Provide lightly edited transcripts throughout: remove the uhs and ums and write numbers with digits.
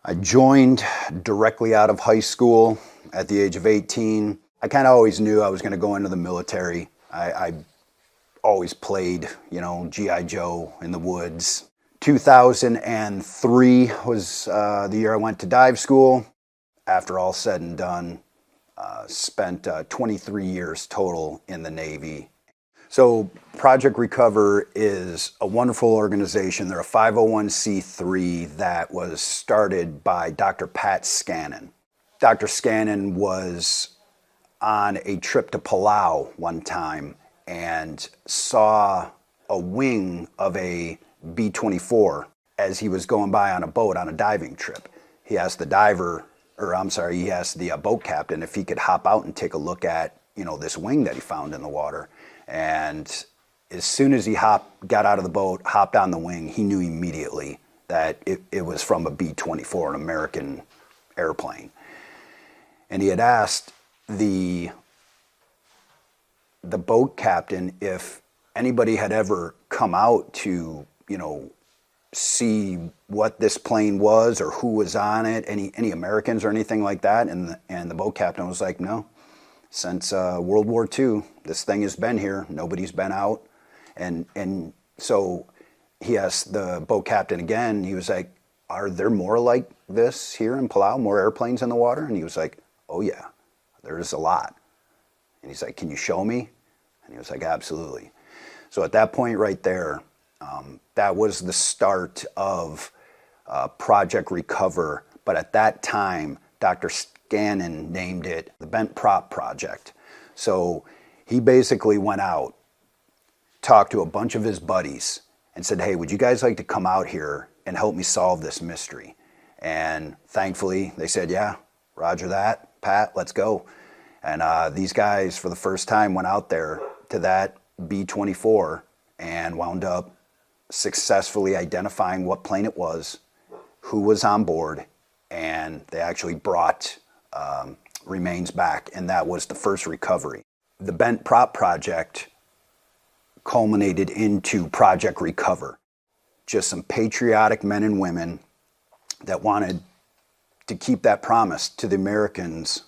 I joined directly out of high school at the age of 18. I kind of always knew I was going to go into the military. I always played, G.I. Joe in the woods. 2003 was the year I went to dive school. After all said and done, spent 23 years total in the Navy. So Project Recover is a wonderful organization. They're a 501c3 that was started by Dr. Pat Scannon. Dr. Scannon was on a trip to Palau one time and saw a wing of a B-24 as he was going by on a boat on a diving trip. He asked the boat captain if he could hop out and take a look at, this wing that he found in the water. And as soon as he got out of the boat, hopped on the wing, he knew immediately that it was from a B-24, an American airplane. And he had asked the boat captain if anybody had ever come out to, see what this plane was or who was on it, any Americans or anything like that. And the boat captain was like, no, since World War II, this thing has been here. Nobody's been out. And so he asked the boat captain again, he was like, are there more like this here in Palau, more airplanes in the water? And he was like, oh yeah, there's a lot. And he's like, can you show me? And he was like, absolutely. So at that point right there, that was the start of Project Recover. But at that time, Dr. Scannon named it the Bent Prop Project. So he basically went out, talked to a bunch of his buddies, and said, hey, would you guys like to come out here and help me solve this mystery? And thankfully, they said, yeah, roger that, Pat, let's go. And these guys, for the first time, went out there to that B-24 and wound up successfully identifying what plane it was, who was on board, and they actually brought remains back, and that was the first recovery. The Bent Prop Project culminated into Project Recover. Just some patriotic men and women that wanted to keep that promise to the Americans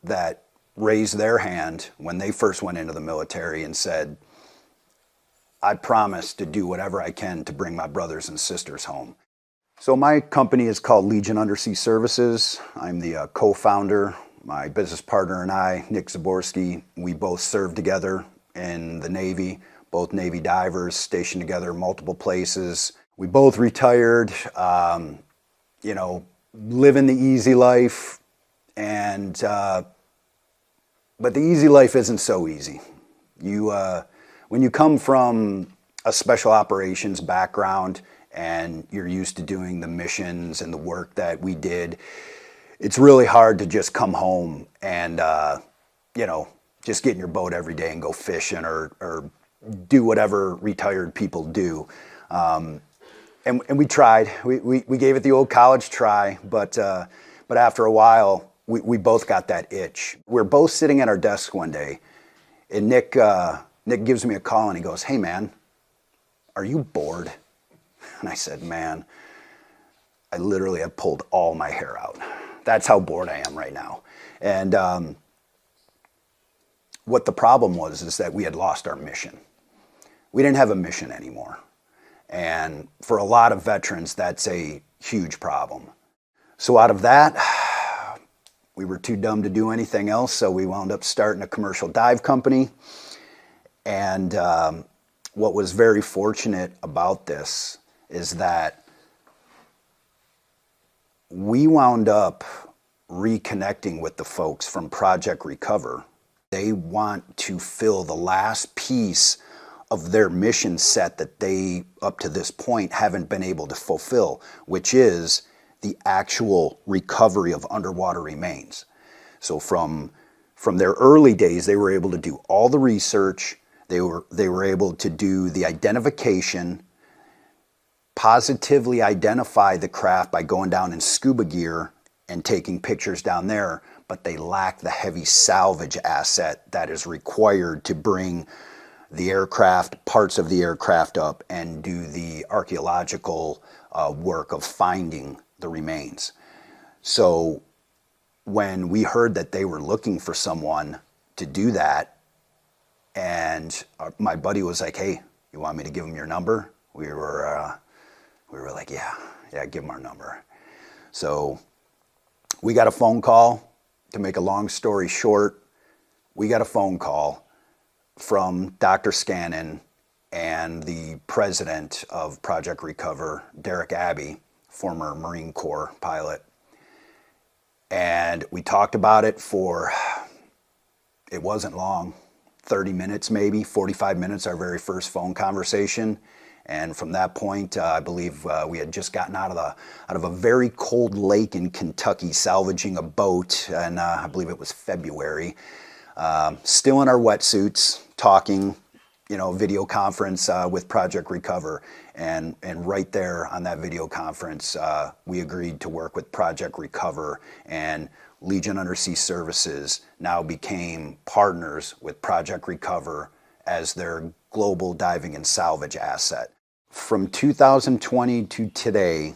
that raised their hand when they first went into the military and said, I promise to do whatever I can to bring my brothers and sisters home. So my company is called Legion Undersea Services. I'm the co-founder. My business partner and I, Nick Zaborski, we both served together in the Navy, both Navy divers, stationed together in multiple places. We both retired, living the easy life, and but the easy life isn't so easy. When you come from a special operations background and you're used to doing the missions and the work that we did, it's really hard to just come home and, just get in your boat every day and go fishing or do whatever retired people do. And we tried. We gave it the old college try, but after a while, we both got that itch. We're both sitting at our desk one day, and Nick gives me a call and he goes, hey man, are you bored? And I said, man, I literally have pulled all my hair out. That's how bored I am right now. And what the problem was is that we had lost our mission. We didn't have a mission anymore. And for a lot of veterans, that's a huge problem. So out of that, we were too dumb to do anything else, so we wound up starting a commercial dive company. And what was very fortunate about this is that we wound up reconnecting with the folks from Project Recover. They want to fill the last piece of their mission set that they, up to this point, haven't been able to fulfill, which is the actual recovery of underwater remains. So from their early days, they were able to do all the research. They were able to do the identification, positively identify the craft by going down in scuba gear and taking pictures down there, but they lack the heavy salvage asset that is required to bring the aircraft, parts of the aircraft up and do the archaeological work of finding the remains. So when we heard that they were looking for someone to do that, and my buddy was like, "Hey, you want me to give him your number?" We were like, "Yeah, give him our number." So we got a phone call. To make a long story short, we got a phone call from Dr. Scannon and the president of Project Recover, Derek Abbey, former Marine Corps pilot. And we talked about it for, it wasn't long, 30 minutes maybe, 45 minutes, our very first phone conversation. And from that point, I believe we had just gotten out of a very cold lake in Kentucky, salvaging a boat, and I believe it was February. Still in our wetsuits, talking, video conference with Project Recover. And right there on that video conference, we agreed to work with Project Recover, and Legion Undersea Services now became partners with Project Recover as their global diving and salvage asset. From 2020 to today,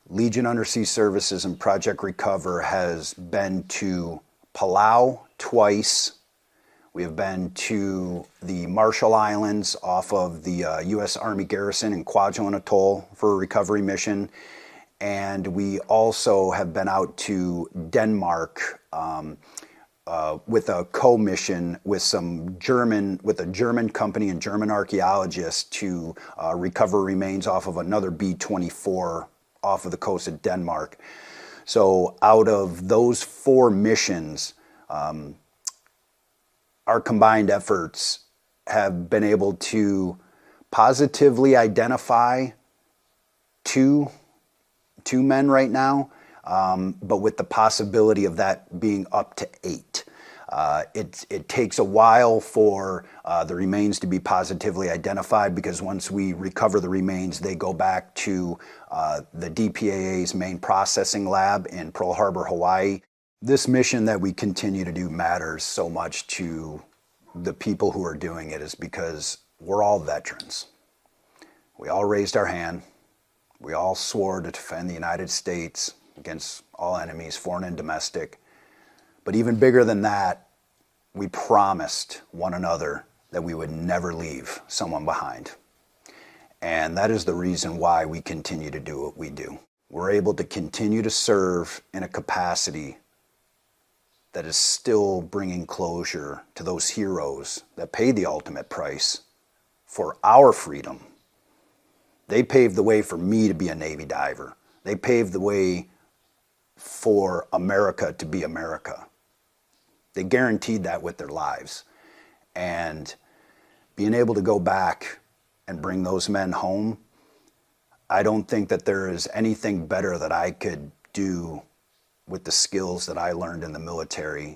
Legion Undersea Services and Project Recover has been to Palau twice. We have been to the Marshall Islands off of the U.S. Army garrison in Kwajalein Atoll for a recovery mission. And we also have been out to Denmark with a co-mission with a German company and German archaeologists to recover remains off of another B-24 off of the coast of Denmark. So out of those 4 missions, our combined efforts have been able to positively identify two men right now, but with the possibility of that being up to 8. It takes a while for the remains to be positively identified, because once we recover the remains, they go back to the DPAA's main processing lab in Pearl Harbor, Hawaii. This mission that we continue to do matters so much to the people who are doing it, is because we're all veterans. We all raised our hand. We all swore to defend the United States against all enemies, foreign and domestic. But even bigger than that, we promised one another that we would never leave someone behind. And that is the reason why we continue to do what we do. We're able to continue to serve in a capacity that is still bringing closure to those heroes that paid the ultimate price for our freedom. They paved the way for me to be a Navy diver. They paved the way for America to be America. They guaranteed that with their lives. And being able to go back and bring those men home, I don't think that there is anything better that I could do with the skills that I learned in the military